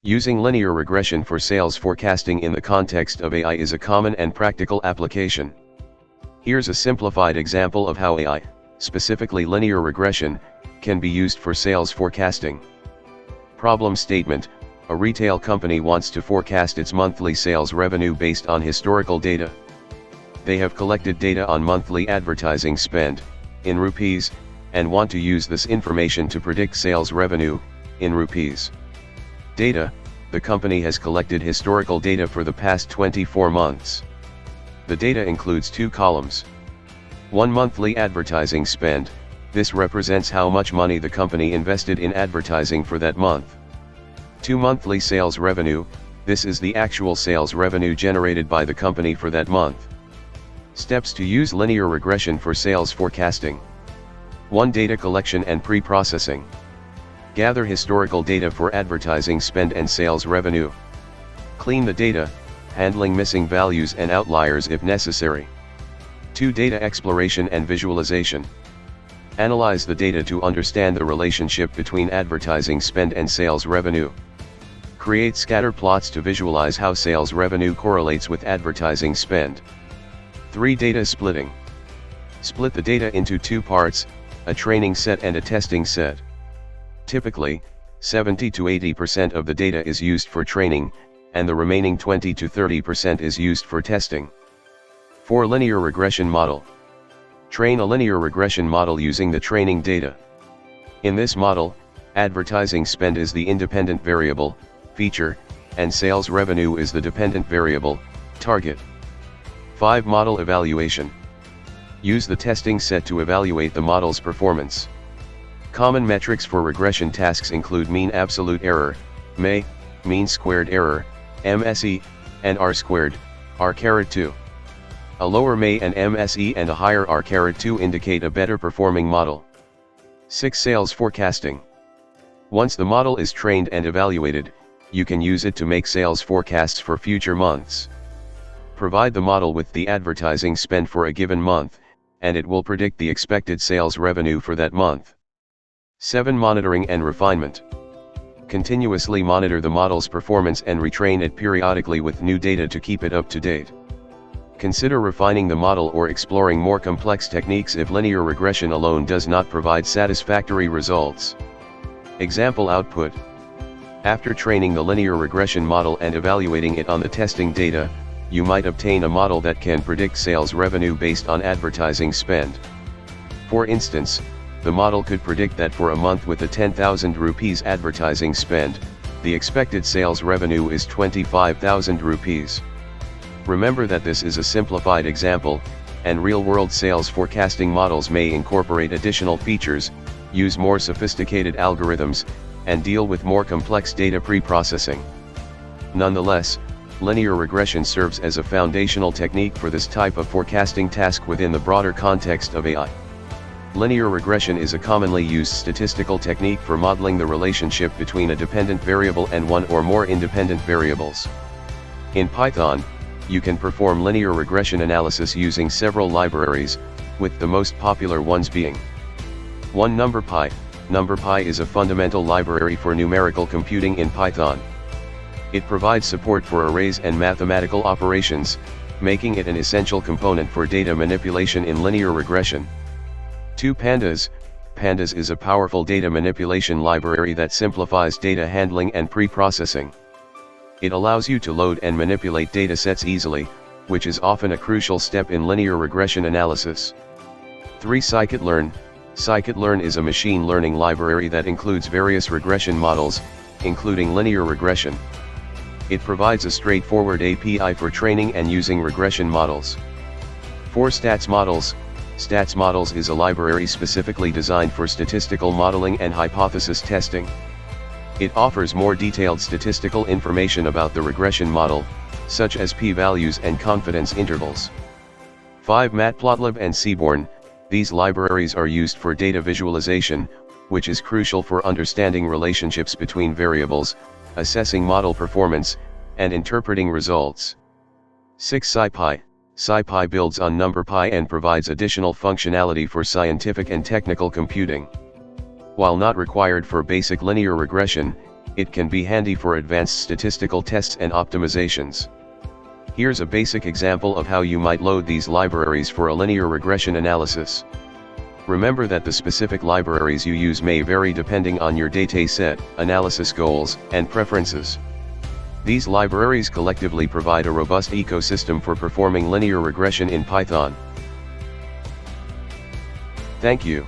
Using linear regression for sales forecasting in the context of AI is a common and practical application. Here's a simplified example of how AI, specifically linear regression, can be used for sales forecasting. Problem statement: a retail company wants to forecast its monthly sales revenue based on historical data. They have collected data on monthly advertising spend, in rupees, and want to use this information to predict sales revenue, in rupees. Data: the company has collected historical data for the past 24 months. The data includes two columns. One, monthly advertising spend. This represents how much money the company invested in advertising for that month. 2, monthly sales revenue. This is the actual sales revenue generated by the company for that month. Steps to use linear regression for sales forecasting. 1. Data collection and pre-processing. Gather historical data for advertising spend and sales revenue. Clean the data, handling missing values and outliers if necessary. 2. Data exploration and visualization. Analyze the data to understand the relationship between advertising spend and sales revenue. Create scatter plots to visualize how sales revenue correlates with advertising spend. 3. Data splitting. Split the data into two parts, a training set and a testing set. Typically, 70 to 80% of the data is used for training, and the remaining 20 to 30% is used for testing. 4. Linear regression model. Train a linear regression model using the training data. In this model, advertising spend is the independent variable, feature, and sales revenue is the dependent variable, target. 5. Model evaluation. Use the testing set to evaluate the model's performance. Common metrics for regression tasks include mean absolute error, MA, mean squared error, MSE, and R-squared, R-2. A lower MA and MSE and a higher R-2 indicate a better performing model. 6. Sales forecasting. Once the model is trained and evaluated, you can use it to make sales forecasts for future months. Provide the model with the advertising spend for a given month, and it will predict the expected sales revenue for that month. 7. Monitoring and refinement. Continuously monitor the model's performance and retrain it periodically with new data to keep it up to date. Consider refining the model or exploring more complex techniques if linear regression alone does not provide satisfactory results. Example output. After training the linear regression model and evaluating it on the testing data, you might obtain a model that can predict sales revenue based on advertising spend. For instance, the model could predict that for a month with a 10,000 rupees advertising spend, the expected sales revenue is 25,000 rupees. Remember that this is a simplified example, and real-world sales forecasting models may incorporate additional features, use more sophisticated algorithms, and deal with more complex data pre-processing. Nonetheless, linear regression serves as a foundational technique for this type of forecasting task within the broader context of AI. Linear regression is a commonly used statistical technique for modeling the relationship between a dependent variable and one or more independent variables. In Python, you can perform linear regression analysis using several libraries, with the most popular ones being 1. NumPy. NumPy is a fundamental library for numerical computing in Python. It provides support for arrays and mathematical operations, making it an essential component for data manipulation in linear regression. 2. Pandas. Pandas is a powerful data manipulation library that simplifies data handling and pre-processing. It allows you to load and manipulate datasets easily, which is often a crucial step in linear regression analysis. 3. Scikit-learn. Scikit-learn is a machine learning library that includes various regression models, including linear regression. It provides a straightforward API for training and using regression models. 4. Stats models. Stats models is a library specifically designed for statistical modeling and hypothesis testing. It offers more detailed statistical information about the regression model, such as p-values and confidence intervals. 5. Matplotlib and Seaborn. These libraries are used for data visualization, which is crucial for understanding relationships between variables, assessing model performance, and interpreting results. 6. SciPy. SciPy builds on NumPy and provides additional functionality for scientific and technical computing. While not required for basic linear regression, it can be handy for advanced statistical tests and optimizations. Here's a basic example of how you might load these libraries for a linear regression analysis. Remember that the specific libraries you use may vary depending on your dataset, analysis goals, and preferences. These libraries collectively provide a robust ecosystem for performing linear regression in Python. Thank you.